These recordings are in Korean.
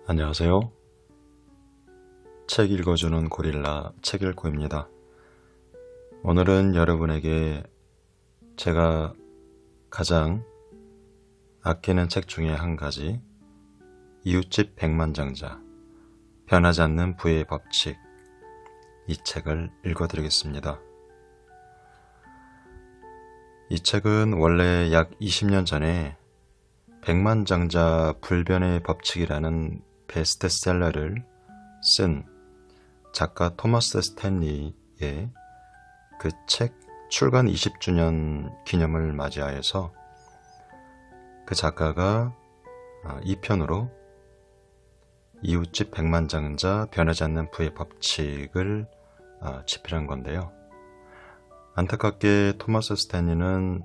안녕하세요. 책 읽어주는 고릴라 책 읽고입니다. 오늘은 여러분에게 제가 가장 아끼는 책 중에 한 가지, 이웃집 백만장자, 변하지 않는 부의 법칙, 이 책을 읽어드리겠습니다. 이 책은 원래 약 20년 전에 백만장자 불변의 법칙이라는 베스트셀러를 쓴 작가 토마스 스탠리의 그 책 출간 20주년 기념을 맞이하여서 그 작가가 2편으로 이웃집 백만장자 변하지 않는 부의 법칙을 집필한 건데요. 안타깝게 토마스 스탠리는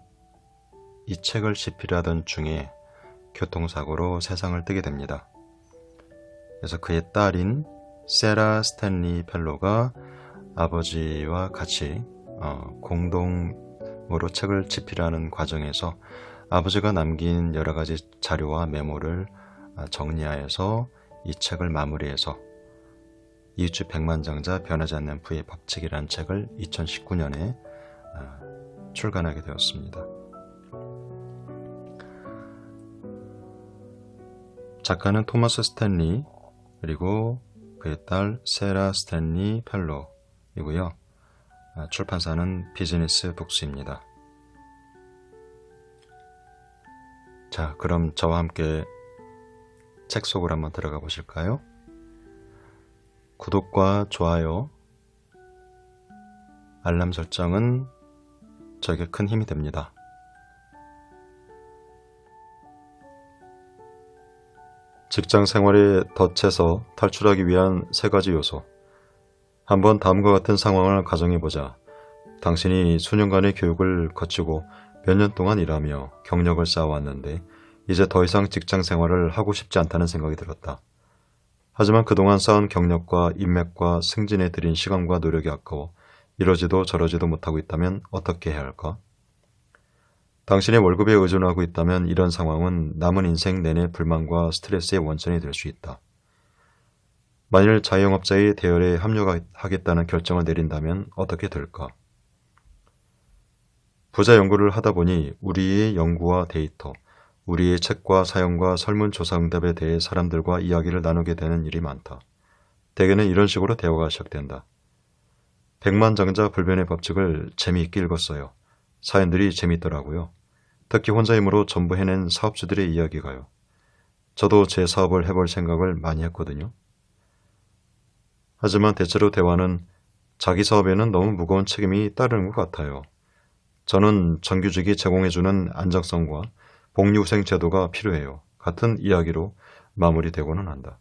이 책을 집필하던 중에 교통사고로 세상을 뜨게 됩니다. 그래서 그의 딸인 세라 스탠리 펠로가 아버지와 같이 공동으로 책을 집필하는 과정에서 아버지가 남긴 여러 가지 자료와 메모를 정리하여서 이 책을 마무리해서 이웃집 백만장자 변하지 않는 부의 법칙이라는 책을 2019년에 출간하게 되었습니다. 작가는 토마스 스탠리 그리고 그의 딸 세라 스탠리 펠로이고요. 출판사는 비즈니스 북스입니다. 자, 그럼 저와 함께 책 속으로 한번 들어가 보실까요? 구독과 좋아요, 알람 설정은 저에게 큰 힘이 됩니다. 직장 생활에 덫에서 탈출하기 위한 3가지 요소. 한번 다음과 같은 상황을 가정해보자. 당신이 수년간의 교육을 거치고 몇 년 동안 일하며 경력을 쌓아왔는데 이제 더 이상 직장 생활을 하고 싶지 않다는 생각이 들었다. 하지만 그동안 쌓은 경력과 인맥과 승진에 들인 시간과 노력이 아까워 이러지도 저러지도 못하고 있다면 어떻게 해야 할까? 당신의 월급에 의존하고 있다면 이런 상황은 남은 인생 내내 불만과 스트레스의 원천이 될 수 있다. 만일 자영업자의 대열에 합류하겠다는 결정을 내린다면 어떻게 될까? 부자 연구를 하다 보니 우리의 연구와 데이터, 우리의 책과 사연과 설문조사응답에 대해 사람들과 이야기를 나누게 되는 일이 많다. 대개는 이런 식으로 대화가 시작된다. 백만장자 불변의 법칙을 재미있게 읽었어요. 사연들이 재미있더라고요. 특히 혼자 힘으로 전부 해낸 사업주들의 이야기가요. 저도 제 사업을 해볼 생각을 많이 했거든요. 하지만 대체로 대화는 자기 사업에는 너무 무거운 책임이 따르는 것 같아요. 저는 정규직이 제공해주는 안정성과 복리후생 제도가 필요해요. 같은 이야기로 마무리되고는 한다.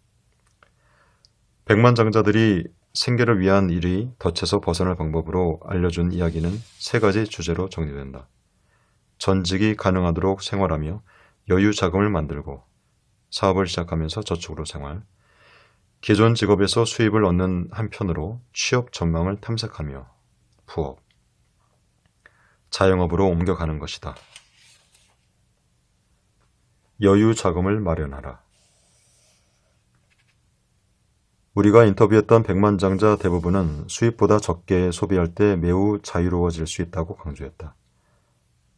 백만장자들이 생계를 위한 일이 덫에서 벗어날 방법으로 알려준 이야기는 3가지 주제로 정리된다. 전직이 가능하도록 생활하며 여유 자금을 만들고 사업을 시작하면서 저축으로 생활, 기존 직업에서 수입을 얻는 한편으로 취업 전망을 탐색하며 부업, 자영업으로 옮겨가는 것이다. 여유 자금을 마련하라. 우리가 인터뷰했던 백만장자 대부분은 수입보다 적게 소비할 때 매우 자유로워질 수 있다고 강조했다.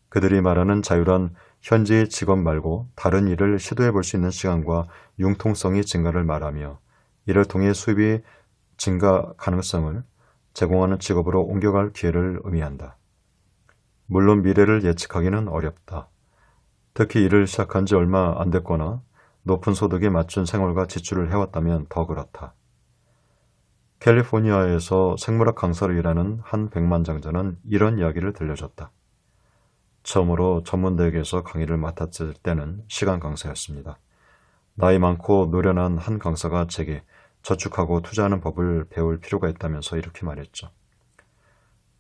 그들이 말하는 자유란 현재의 직업 말고 다른 일을 시도해 볼 수 있는 시간과 융통성의 증가를 말하며 이를 통해 수입이 증가 가능성을 제공하는 직업으로 옮겨갈 기회를 의미한다. 물론 미래를 예측하기는 어렵다. 특히 일을 시작한 지 얼마 안 됐거나 높은 소득에 맞춘 생활과 지출을 해왔다면 더 그렇다. 캘리포니아에서 생물학 강사로 일하는 한 백만장자는 이런 이야기를 들려줬다. 처음으로 전문대학에서 강의를 맡았을 때는 시간 강사였습니다. 나이 많고 노련한 한 강사가 제게 저축하고 투자하는 법을 배울 필요가 있다면서 이렇게 말했죠.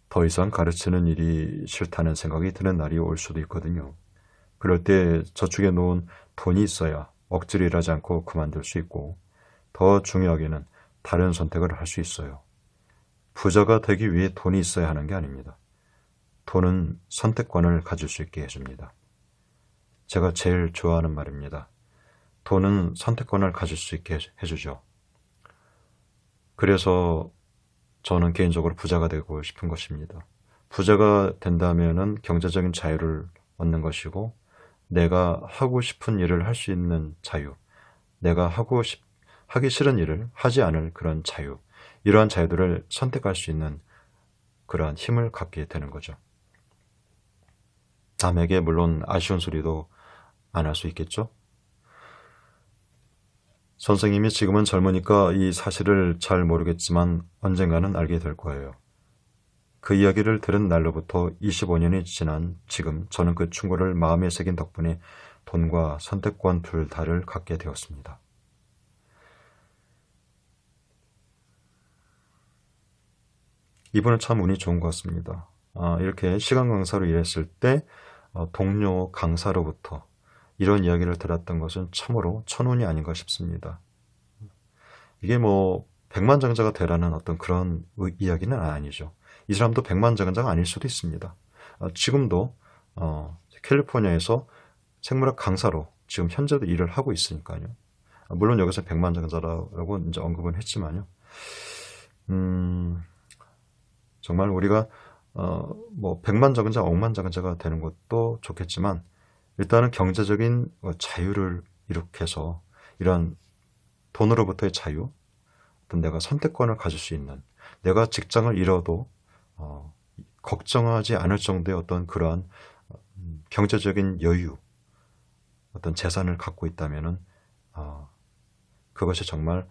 더 이상 가르치는 일이 싫다는 생각이 드는 날이 올 수도 있거든요. 그럴 때 저축해 놓은 돈이 있어야 억지로 일하지 않고 그만둘 수 있고 더 중요하게는 다른 선택을 할 수 있어요. 부자가 되기 위해 돈이 있어야 하는 게 아닙니다. 돈은 선택권을 가질 수 있게 해줍니다. 제가 제일 좋아하는 말입니다. 돈은 선택권을 가질 수 있게 해주죠. 그래서 저는 개인적으로 부자가 되고 싶은 것입니다. 부자가 된다면은 경제적인 자유를 얻는 것이고, 내가 하고 싶은 일을 할 수 있는 자유, 내가 하기 싫은 일을 하지 않을 그런 자유, 이러한 자유들을 선택할 수 있는 그러한 힘을 갖게 되는 거죠. 남에게 물론 아쉬운 소리도 안 할 수 있겠죠. 선생님이 지금은 젊으니까 이 사실을 잘 모르겠지만 언젠가는 알게 될 거예요. 그 이야기를 들은 날로부터 25년이 지난 지금 저는 그 충고를 마음에 새긴 덕분에 돈과 선택권 둘 다를 갖게 되었습니다. 이분은 참 운이 좋은 것 같습니다. 이렇게 시간 강사로 일했을 때 동료 강사로부터 이런 이야기를 들었던 것은 참으로 천운이 아닌가 싶습니다. 이게 뭐 백만장자가 되라는 어떤 그런 이야기는 아니죠. 이 사람도 백만장자가 아닐 수도 있습니다. 지금도 캘리포니아에서 생물학 강사로 지금 현재도 일을 하고 있으니까요. 물론 여기서 백만장자라고 이제 언급은 했지만요. 정말 우리가 뭐 백만장자, 억만장자가 되는 것도 좋겠지만 일단은 경제적인 자유를 이룩해서 이런 돈으로부터의 자유, 어떤 내가 선택권을 가질 수 있는, 내가 직장을 잃어도 걱정하지 않을 정도의 어떤 그러한 경제적인 여유, 어떤 재산을 갖고 있다면은 그것이 정말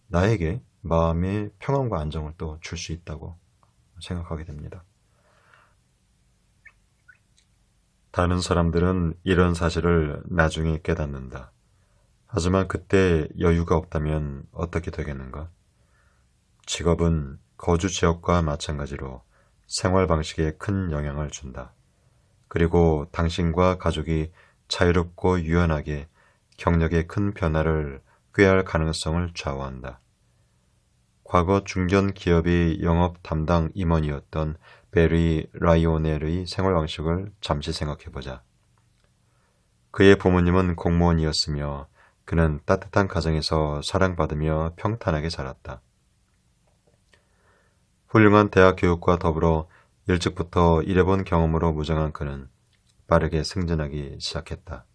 나에게 마음의 평안과 안정을 또 줄 수 있다고 생각하게 됩니다. 다른 사람들은 이런 사실을 나중에 깨닫는다. 하지만 그때 여유가 없다면 어떻게 되겠는가? 직업은 거주 지역과 마찬가지로 생활 방식에 큰 영향을 준다. 그리고 당신과 가족이 자유롭고 유연하게 경력의 큰 변화를 꾀할 가능성을 좌우한다. 과거 중견 기업의 영업 담당 임원이었던 베리 라이오넬의 생활 방식을 잠시 생각해보자. 그의 부모님은 공무원이었으며 그는 따뜻한 가정에서 사랑받으며 평탄하게 자랐다. 훌륭한 대학 교육과 더불어 일찍부터 일해본 경험으로 무장한 그는 빠르게 승진하기 시작했다.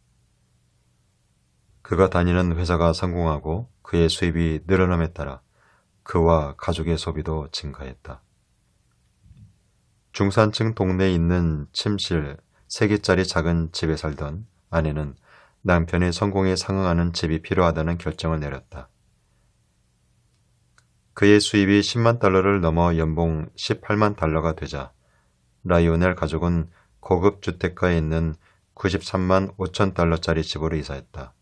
그가 다니는 회사가 성공하고 그의 수입이 늘어남에 따라 그와 가족의 소비도 증가했다. 중산층 동네에 있는 침실 3개짜리 작은 집에 살던 아내는 남편의 성공에 상응하는 집이 필요하다는 결정을 내렸다. 그의 수입이 10만 달러를 넘어 연봉 18만 달러가 되자 라이오넬 가족은 고급 주택가에 있는 93만 5천 달러짜리 집으로 이사했다.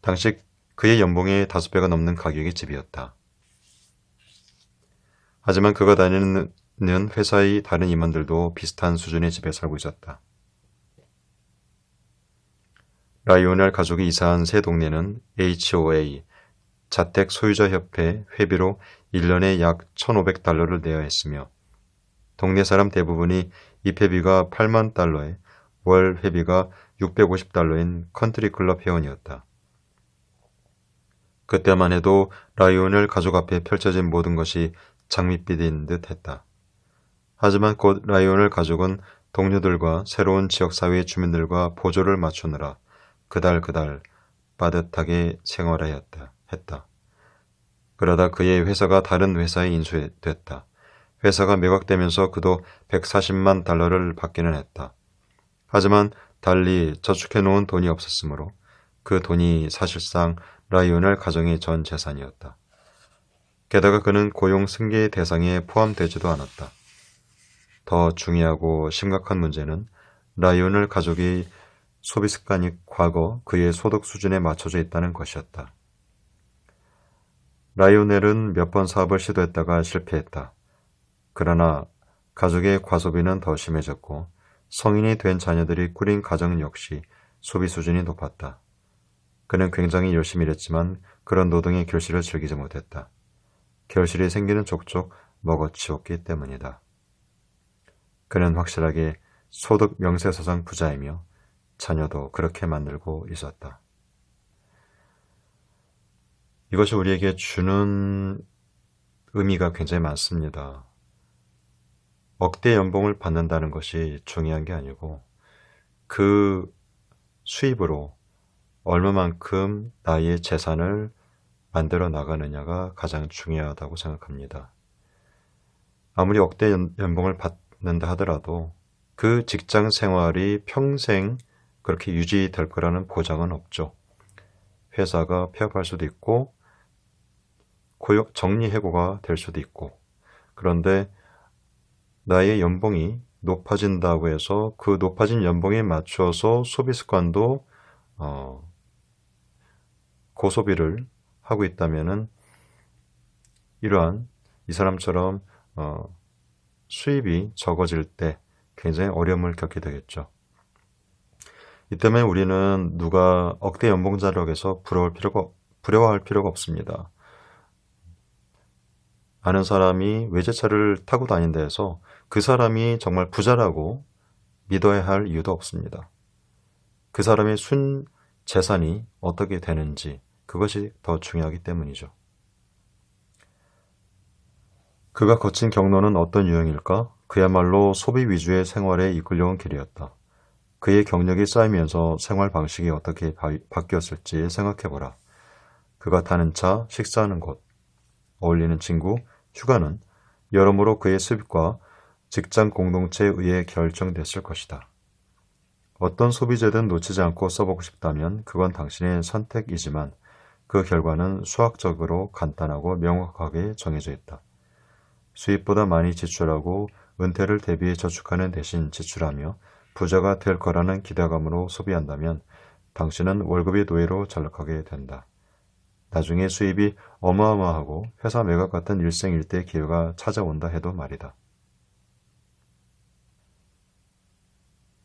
당시 그의 연봉의 5배가 넘는 가격의 집이었다. 하지만 그가 다니는 회사의 다른 임원들도 비슷한 수준의 집에 살고 있었다. 라이오넬 가족이 이사한 새 동네는 HOA, 자택 소유자 협회 회비로 1년에 약 1,500달러를 내야 했으며 동네 사람 대부분이 입회비가 8만 달러에 월 회비가 650달러인 컨트리클럽 회원이었다. 그때만 해도 라이오넬 가족 앞에 펼쳐진 모든 것이 장밋빛인 듯 했다. 하지만 곧 라이오넬 가족은 동료들과 새로운 지역사회의 주민들과 보조를 맞추느라 그달 빠듯하게 했다. 그러다 그의 회사가 다른 회사에 인수됐다. 회사가 매각되면서 그도 140만 달러를 받기는 했다. 하지만 달리 저축해놓은 돈이 없었으므로 그 돈이 사실상 라이오넬 가정의 전 재산이었다. 게다가 그는 고용 승계 대상에 포함되지도 않았다. 더 중요하고 심각한 문제는 라이오넬 가족의 소비 습관이 과거 그의 소득 수준에 맞춰져 있다는 것이었다. 라이오넬은 몇 번 사업을 시도했다가 실패했다. 그러나 가족의 과소비는 더 심해졌고 성인이 된 자녀들이 꾸린 가정 역시 소비 수준이 높았다. 그는 굉장히 열심히 일했지만 그런 노동의 결실을 즐기지 못했다. 결실이 생기는 족족 먹어치웠기 때문이다. 그는 확실하게 소득 명세서상 부자이며 자녀도 그렇게 만들고 있었다. 이것이 우리에게 주는 의미가 굉장히 많습니다. 억대 연봉을 받는다는 것이 중요한 게 아니고 그 수입으로 얼마만큼 나의 재산을 만들어 나가느냐가 가장 중요하다고 생각합니다. 아무리 억대 연봉을 받는다 하더라도 그 직장 생활이 평생 그렇게 유지될 거라는 보장은 없죠. 회사가 폐업할 수도 있고 정리해고가 될 수도 있고, 그런데 나의 연봉이 높아진다고 해서 그 높아진 연봉에 맞춰서 소비 습관도 고소비를 하고 있다면은 이러한 이 사람처럼 수입이 적어질 때 굉장히 어려움을 겪게 되겠죠. 이 때문에 우리는 누가 억대 연봉자라고 해서 부러워할 필요가 없습니다. 아는 사람이 외제차를 타고 다닌다 해서 그 사람이 정말 부자라고 믿어야 할 이유도 없습니다. 그 사람의 순 재산이 어떻게 되는지, 그것이 더 중요하기 때문이죠. 그가 거친 경로는 어떤 유형일까? 그야말로 소비 위주의 생활에 이끌려온 길이었다. 그의 경력이 쌓이면서 생활 방식이 어떻게 바뀌었을지 생각해보라. 그가 타는 차, 식사하는 곳, 어울리는 친구, 휴가는 여러모로 그의 수입과 직장 공동체에 의해 결정됐을 것이다. 어떤 소비재든 놓치지 않고 써보고 싶다면 그건 당신의 선택이지만 그 결과는 수학적으로 간단하고 명확하게 정해져 있다. 수입보다 많이 지출하고 은퇴를 대비해 저축하는 대신 지출하며 부자가 될 거라는 기대감으로 소비한다면 당신은 월급의 노예로 전락하게 된다. 나중에 수입이 어마어마하고 회사 매각 같은 일생일대 기회가 찾아온다 해도 말이다.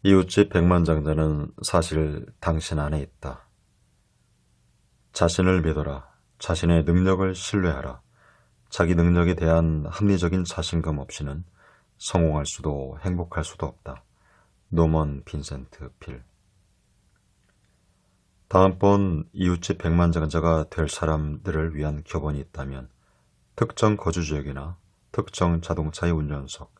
이웃집 백만장자는 사실 당신 안에 있다. 자신을 믿어라. 자신의 능력을 신뢰하라. 자기 능력에 대한 합리적인 자신감 없이는 성공할 수도 행복할 수도 없다. 노먼 빈센트 필. 다음번 이웃집 백만장자가 될 사람들을 위한 교본이 있다면 특정 거주지역이나 특정 자동차의 운전석,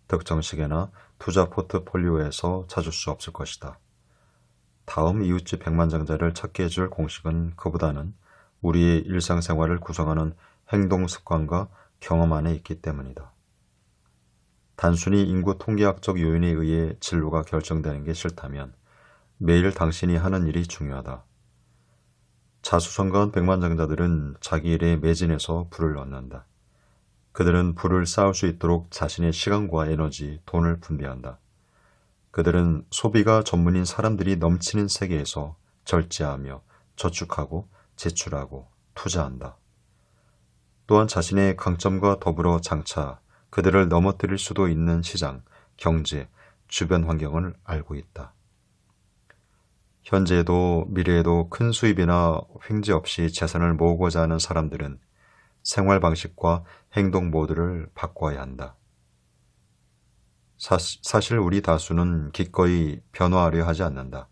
특정 시계나 투자 포트폴리오에서 찾을 수 없을 것이다. 다음 이웃집 백만장자를 찾게 해줄 공식은 그보다는 우리의 일상생활을 구성하는 행동 습관과 경험 안에 있기 때문이다. 단순히 인구 통계학적 요인에 의해 진로가 결정되는 게 싫다면 매일 당신이 하는 일이 중요하다. 자수성가한 백만장자들은 자기 일에 매진해서 불을 얻는다. 그들은 불을 쌓을 수 있도록 자신의 시간과 에너지, 돈을 분배한다. 그들은 소비가 전문인 사람들이 넘치는 세계에서 절제하며 저축하고 제출하고 투자한다. 또한 자신의 강점과 더불어 장차 그들을 넘어뜨릴 수도 있는 시장, 경제, 주변 환경을 알고 있다. 현재에도 미래에도 큰 수입이나 횡재 없이 재산을 모으고자 하는 사람들은 생활 방식과 행동 모두를 바꿔야 한다. 사실 우리 다수는 기꺼이 변화하려 하지 않는다.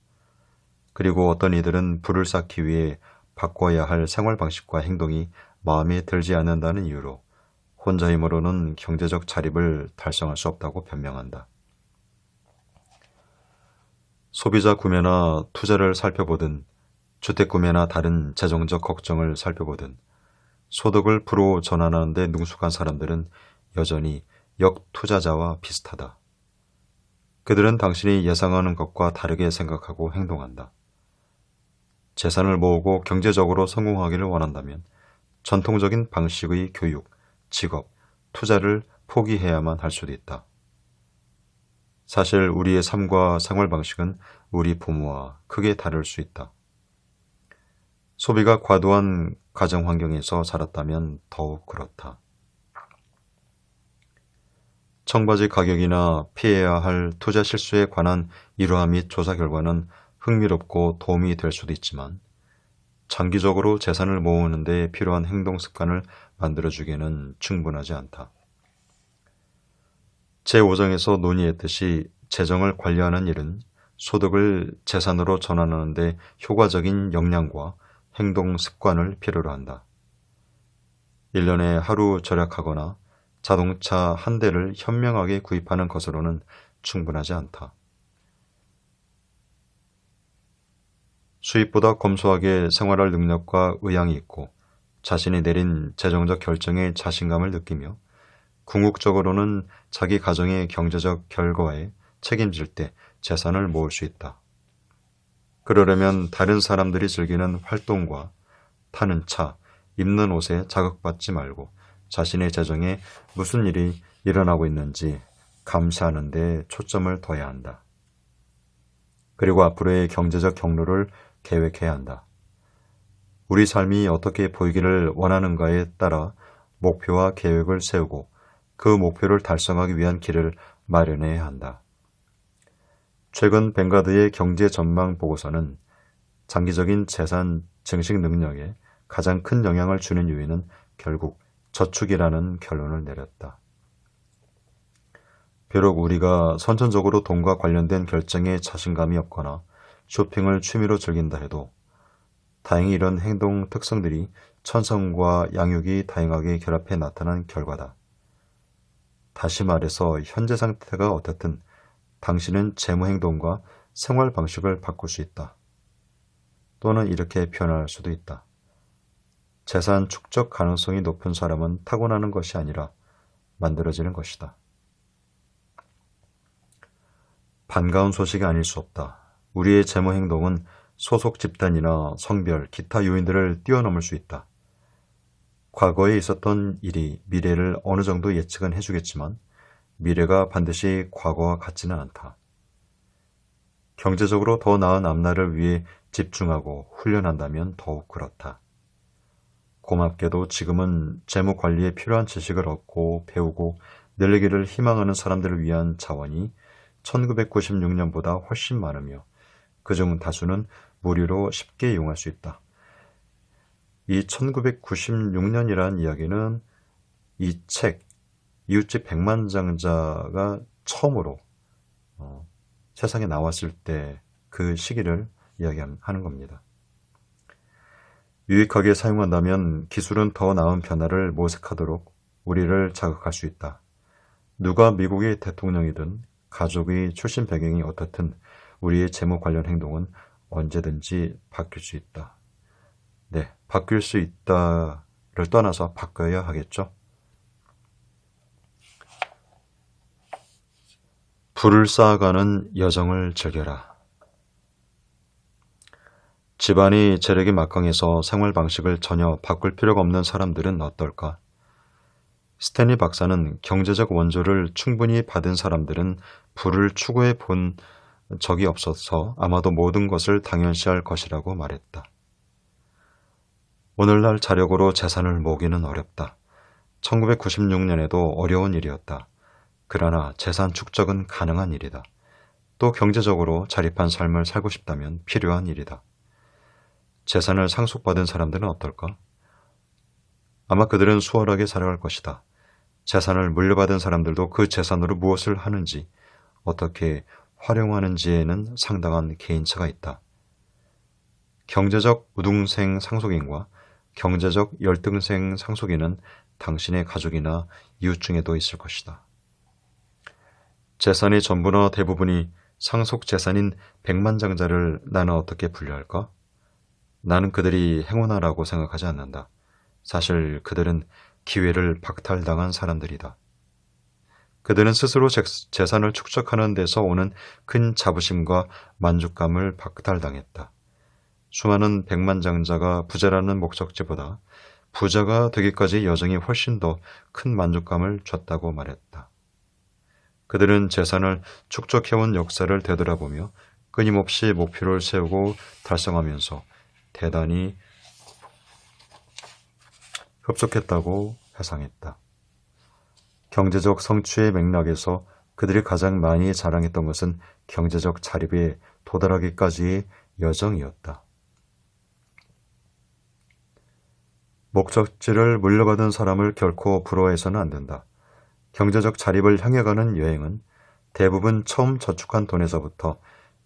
그리고 어떤 이들은 부를 쌓기 위해 바꿔야 할 생활 방식과 행동이 마음에 들지 않는다는 이유로 혼자 힘으로는 경제적 자립을 달성할 수 없다고 변명한다. 소비자 구매나 투자를 살펴보든 주택 구매나 다른 재정적 걱정을 살펴보든 소득을 부로 전환하는 데 능숙한 사람들은 여전히 역투자자와 비슷하다. 그들은 당신이 예상하는 것과 다르게 생각하고 행동한다. 재산을 모으고 경제적으로 성공하기를 원한다면 전통적인 방식의 교육, 직업, 투자를 포기해야만 할 수도 있다. 사실 우리의 삶과 생활 방식은 우리 부모와 크게 다를 수 있다. 소비가 과도한 가정 환경에서 자랐다면 더욱 그렇다. 청바지 가격이나 피해야 할 투자 실수에 관한 일화 및 조사 결과는 흥미롭고 도움이 될 수도 있지만 장기적으로 재산을 모으는 데 필요한 행동 습관을 만들어주기에는 충분하지 않다. 제5장에서 논의했듯이 재정을 관리하는 일은 소득을 재산으로 전환하는 데 효과적인 역량과 행동 습관을 필요로 한다. 1년에 하루 절약하거나 자동차 한 대를 현명하게 구입하는 것으로는 충분하지 않다. 수입보다 검소하게 생활할 능력과 의향이 있고 자신이 내린 재정적 결정에 자신감을 느끼며 궁극적으로는 자기 가정의 경제적 결과에 책임질 때 재산을 모을 수 있다. 그러려면 다른 사람들이 즐기는 활동과 타는 차, 입는 옷에 자극받지 말고 자신의 재정에 무슨 일이 일어나고 있는지 감시하는 데 초점을 둬야 한다. 그리고 앞으로의 경제적 경로를 계획해야 한다. 우리 삶이 어떻게 보이기를 원하는가에 따라 목표와 계획을 세우고 그 목표를 달성하기 위한 길을 마련해야 한다. 최근 벵가드의 경제 전망 보고서는 장기적인 재산 증식 능력에 가장 큰 영향을 주는 요인은 결국 저축이라는 결론을 내렸다. 비록 우리가 선천적으로 돈과 관련된 결정에 자신감이 없거나 쇼핑을 취미로 즐긴다 해도 다행히 이런 행동 특성들이 천성과 양육이 다양하게 결합해 나타난 결과다. 다시 말해서 현재 상태가 어떻든 당신은 재무 행동과 생활 방식을 바꿀 수 있다. 또는 이렇게 표현할 수도 있다. 재산 축적 가능성이 높은 사람은 타고나는 것이 아니라 만들어지는 것이다. 반가운 소식이 아닐 수 없다. 우리의 재무 행동은 소속 집단이나 성별, 기타 요인들을 뛰어넘을 수 있다. 과거에 있었던 일이 미래를 어느 정도 예측은 해주겠지만 미래가 반드시 과거와 같지는 않다. 경제적으로 더 나은 앞날을 위해 집중하고 훈련한다면 더욱 그렇다. 고맙게도 지금은 재무 관리에 필요한 지식을 얻고 배우고 늘리기를 희망하는 사람들을 위한 자원이 1996년보다 훨씬 많으며 그중 다수는 무료로 쉽게 이용할 수 있다. 이 1996년이라는 이야기는 이 책, 이웃집 백만장자가 처음으로 세상에 나왔을 때 그 시기를 이야기하는 겁니다. 유익하게 사용한다면 기술은 더 나은 변화를 모색하도록 우리를 자극할 수 있다. 누가 미국의 대통령이든 가족의 출신 배경이 어떻든 우리의 재무 관련 행동은 언제든지 바뀔 수 있다. 네, 바뀔 수 있다를 떠나서 바꿔야 하겠죠. 불을 쌓아가는 여정을 즐겨라. 집안이 재력이 막강해서 생활 방식을 전혀 바꿀 필요가 없는 사람들은 어떨까? 스탠리 박사는 경제적 원조를 충분히 받은 사람들은 부를 추구해 본 적이 없어서 아마도 모든 것을 당연시할 것이라고 말했다. 오늘날 자력으로 재산을 모으기는 어렵다. 1996년에도 어려운 일이었다. 그러나 재산 축적은 가능한 일이다. 또 경제적으로 자립한 삶을 살고 싶다면 필요한 일이다. 재산을 상속받은 사람들은 어떨까? 아마 그들은 수월하게 살아갈 것이다. 재산을 물려받은 사람들도 그 재산으로 무엇을 하는지, 어떻게 활용하는지에는 상당한 개인차가 있다. 경제적 우등생 상속인과 경제적 열등생 상속인은 당신의 가족이나 이웃 중에도 있을 것이다. 재산의 전부나 대부분이 상속 재산인 백만장자를 나는 어떻게 분류할까? 나는 그들이 행운아라고 생각하지 않는다. 사실 그들은 기회를 박탈당한 사람들이다. 그들은 스스로 재산을 축적하는 데서 오는 큰 자부심과 만족감을 박탈당했다. 수많은 백만장자가 부자라는 목적지보다 부자가 되기까지의 여정이 훨씬 더 큰 만족감을 줬다고 말했다. 그들은 재산을 축적해온 역사를 되돌아보며 끊임없이 목표를 세우고 달성하면서 대단히 흡족했다고 회상했다. 경제적 성취의 맥락에서 그들이 가장 많이 자랑했던 것은 경제적 자립에 도달하기까지의 여정이었다. 목적지를 물려받은 사람을 결코 부러워해서는 안 된다. 경제적 자립을 향해 가는 여행은 대부분 처음 저축한 돈에서부터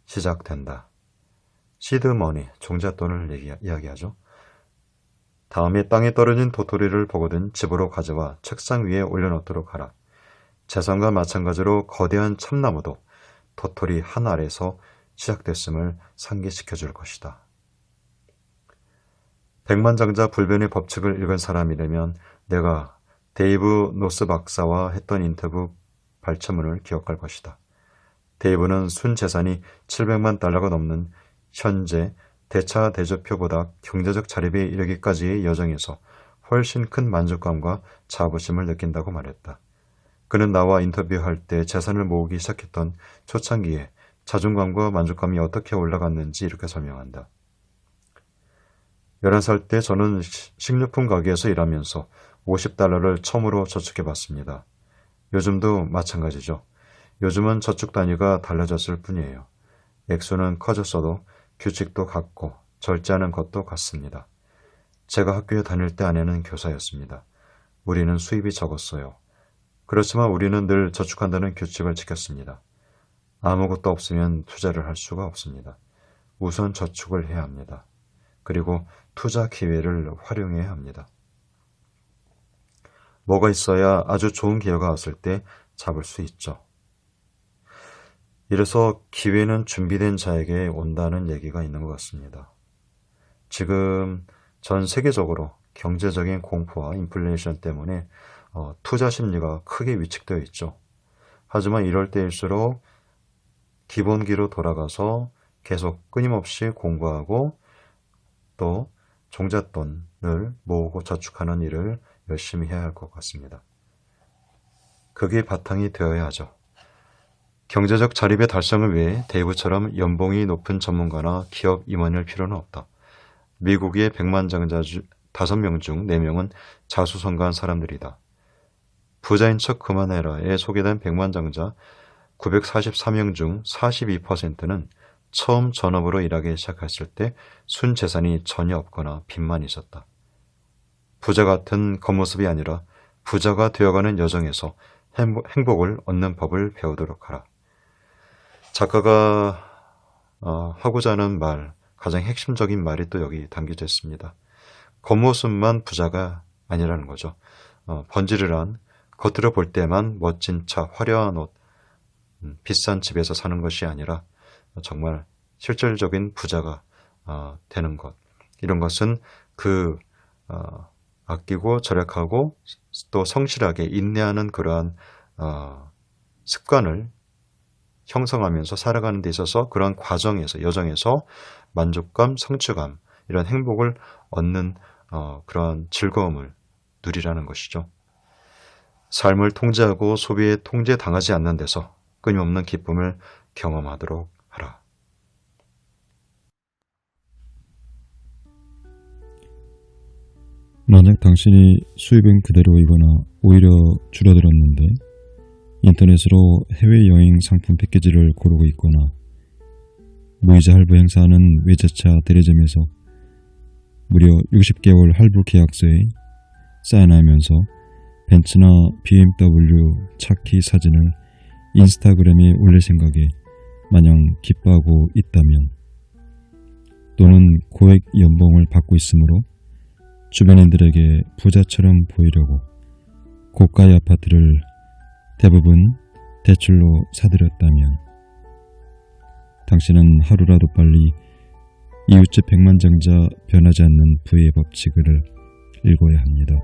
시작된다. 시드머니, 종잣돈을 이야기하죠. 다음에 땅에 떨어진 도토리를 보거든 집으로 가져와 책상 위에 올려놓도록 하라. 재산과 마찬가지로 거대한 참나무도 도토리 한 알에서 시작됐음을 상기시켜 줄 것이다. 백만장자 불변의 법칙을 읽은 사람이라면 내가 데이브 노스 박사와 했던 인터뷰 발췌문을 기억할 것이다. 데이브는 순 재산이 700만 달러가 넘는 현재 대차 대조표보다 경제적 자립에 이르기까지의 여정에서 훨씬 큰 만족감과 자부심을 느낀다고 말했다. 그는 나와 인터뷰할 때 재산을 모으기 시작했던 초창기에 자존감과 만족감이 어떻게 올라갔는지 이렇게 설명한다. 11살 때 저는 식료품 가게에서 일하면서 50달러를 처음으로 저축해봤습니다. 요즘도 마찬가지죠. 요즘은 저축 단위가 달라졌을 뿐이에요. 액수는 커졌어도 규칙도 같고 절제하는 것도 같습니다. 제가 학교에 다닐 때 아내는 교사였습니다. 우리는 수입이 적었어요. 그렇지만 우리는 늘 저축한다는 규칙을 지켰습니다. 아무것도 없으면 투자를 할 수가 없습니다. 우선 저축을 해야 합니다. 그리고 투자 기회를 활용해야 합니다. 뭐가 있어야 아주 좋은 기회가 왔을 때 잡을 수 있죠. 이래서 기회는 준비된 자에게 온다는 얘기가 있는 것 같습니다. 지금 전 세계적으로 경제적인 공포와 인플레이션 때문에 투자 심리가 크게 위축되어 있죠. 하지만 이럴 때일수록 기본기로 돌아가서 계속 끊임없이 공부하고 또 종잣돈을 모으고 저축하는 일을 열심히 해야 할 것 같습니다. 그게 바탕이 되어야 하죠. 경제적 자립의 달성을 위해 데이브처럼 연봉이 높은 전문가나 기업 임원일 필요는 없다. 미국의 백만장자 5명 중 4명은 자수성가한 사람들이다. 부자인 척 그만해라에 소개된 백만장자 944명 중 42%는 처음 전업으로 일하기 시작했을 때 순재산이 전혀 없거나 빚만 있었다. 부자 같은 겉모습이 아니라 부자가 되어가는 여정에서 행복을 얻는 법을 배우도록 하라. 작가가 하고자 하는 말, 가장 핵심적인 말이 또 여기 담겨져 있습니다. 겉모습만 부자가 아니라는 거죠. 번지르르한 겉으로 볼 때만 멋진 차, 화려한 옷, 비싼 집에서 사는 것이 아니라 정말 실질적인 부자가 되는 것. 이런 것은 아끼고 절약하고 또 성실하게 인내하는 그러한 습관을 형성하면서 살아가는 데 있어서 그러한 과정에서, 여정에서 만족감, 성취감, 이런 행복을 얻는 그러한 즐거움을 누리라는 것이죠. 삶을 통제하고 소비에 통제당하지 않는 데서 끊임없는 기쁨을 경험하도록 하라. 만약 당신이 수입은 그대로이거나 오히려 줄어들었는데 인터넷으로 해외여행 상품 패키지를 고르고 있거나 무이자 할부 행사하는 외제차 대리점에서 무려 60개월 할부 계약서에 사인하면서 벤츠나 BMW 차키 사진을 인스타그램에 올릴 생각에 마냥 기뻐하고 있다면, 또는 고액 연봉을 받고 있으므로 주변인들에게 부자처럼 보이려고 고가의 아파트를 대부분 대출로 사들였다면, 당신은 하루라도 빨리 이웃집 백만장자 변하지 않는 부의 법칙을 읽어야 합니다.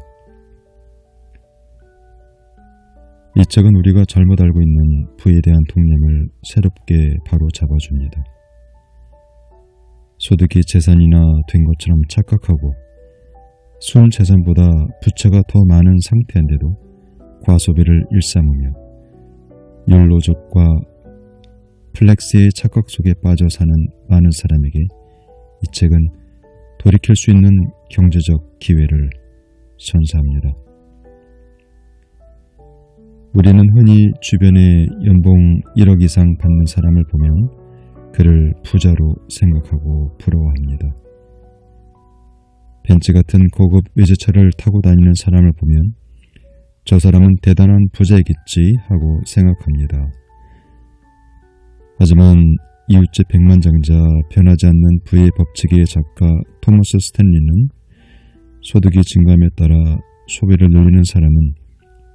이 책은 우리가 잘못 알고 있는 부에 대한 통념을 새롭게 바로 잡아줍니다. 소득이 재산이나 된 것처럼 착각하고 순 재산보다 부채가 더 많은 상태인데도 과소비를 일삼으며 율로족과 플렉스의 착각 속에 빠져 사는 많은 사람에게 이 책은 돌이킬 수 있는 경제적 기회를 선사합니다. 우리는 흔히 주변에 연봉 1억 이상 받는 사람을 보면 그를 부자로 생각하고 부러워합니다. 벤츠 같은 고급 외제차를 타고 다니는 사람을 보면 저 사람은 대단한 부자이겠지 하고 생각합니다. 하지만 이웃집 백만장자 변하지 않는 부의 법칙의 작가 토머스 스탠리는 소득이 증가함에 따라 소비를 늘리는 사람은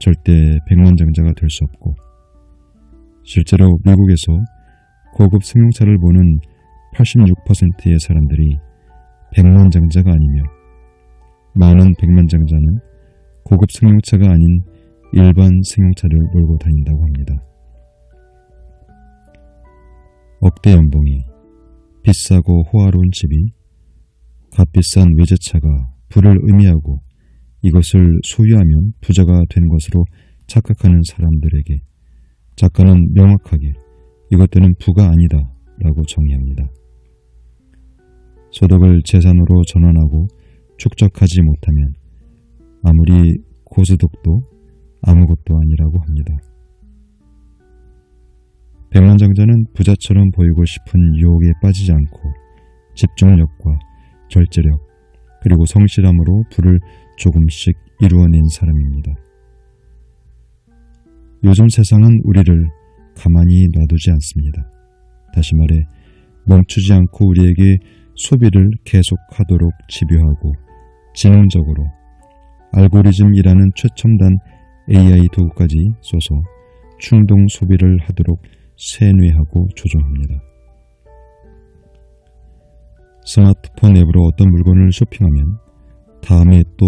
절대 백만장자가 될 수 없고, 실제로 미국에서 고급 승용차를 보는 86%의 사람들이 백만장자가 아니며, 많은 백만장자는 고급 승용차가 아닌 일반 승용차를 몰고 다닌다고 합니다. 억대 연봉이, 비싸고 호화로운 집이, 값비싼 외제차가 부를 의미하고 이것을 소유하면 부자가 되는 것으로 착각하는 사람들에게 작가는 명확하게 이것들은 부가 아니다 라고 정의합니다. 소득을 재산으로 전환하고 축적하지 못하면 아무리 고소득도 아무것도 아니라고 합니다. 백만장자는 부자처럼 보이고 싶은 유혹에 빠지지 않고 집중력과 절제력 그리고 성실함으로 부를 조금씩 이루어낸 사람입니다. 요즘 세상은 우리를 가만히 놔두지 않습니다. 다시 말해 멈추지 않고 우리에게 소비를 계속하도록 집요하고 지능적으로 알고리즘이라는 최첨단 AI 도구까지 써서 충동 소비를 하도록 세뇌하고 조종합니다. 스마트폰 앱으로 어떤 물건을 쇼핑하면 다음에 또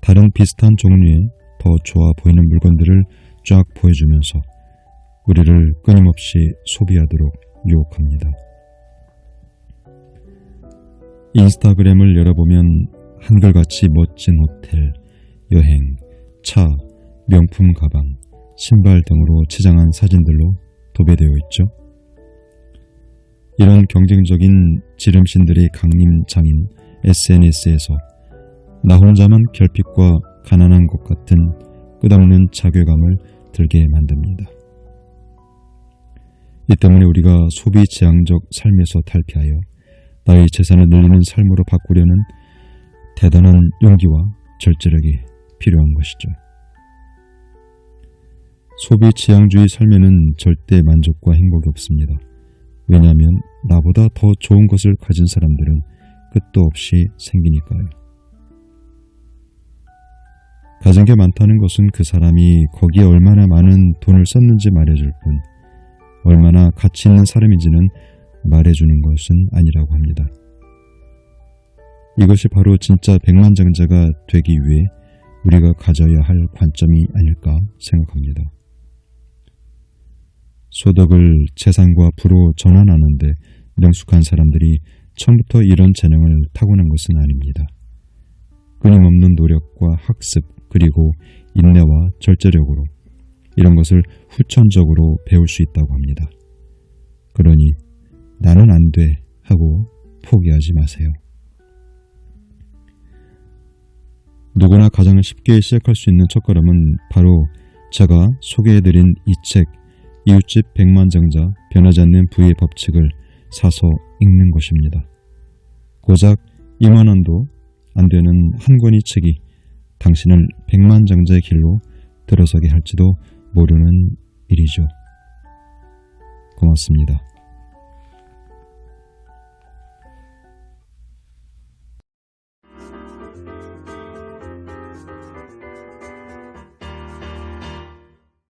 다른 비슷한 종류의 더 좋아 보이는 물건들을 쫙 보여주면서 우리를 끊임없이 소비하도록 유혹합니다. 인스타그램을 열어보면 한결같이 멋진 호텔, 여행, 차, 명품 가방, 신발 등으로 치장한 사진들로 도배되어 있죠. 이런 경쟁적인 지름신들의 강림장인 SNS에서 나 혼자만 결핍과 가난한 것 같은 끝없는 자괴감을 들게 만듭니다. 이 때문에 우리가 소비 지향적 삶에서 탈피하여 나의 재산을 늘리는 삶으로 바꾸려는 대단한 용기와 절제력이 필요한 것이죠. 소비 지향주의 삶에는 절대 만족과 행복이 없습니다. 왜냐하면 나보다 더 좋은 것을 가진 사람들은 끝도 없이 생기니까요. 가진 게 많다는 것은 그 사람이 거기에 얼마나 많은 돈을 썼는지 말해줄 뿐 얼마나 가치 있는 사람인지는 말해주는 것은 아니라고 합니다. 이것이 바로 진짜 백만장자가 되기 위해 우리가 가져야 할 관점이 아닐까 생각합니다. 소득을 재산과 부로 전환하는데 능숙한 사람들이 처음부터 이런 재능을 타고난 것은 아닙니다. 끊임없는 노력과 학습 그리고 인내와 절제력으로 이런 것을 후천적으로 배울 수 있다고 합니다. 그러니 나는 안 돼 하고 포기하지 마세요. 누구나 가장 쉽게 시작할 수 있는 첫걸음은 바로 제가 소개해드린 이 책 이웃집 백만장자 변하지 않는 부의 법칙을 사서 읽는 것입니다. 고작 2만 원도 안 되는 한 권의 책이 당신을 백만장자의 길로 들어서게 할지도 모르는 일이죠. 고맙습니다.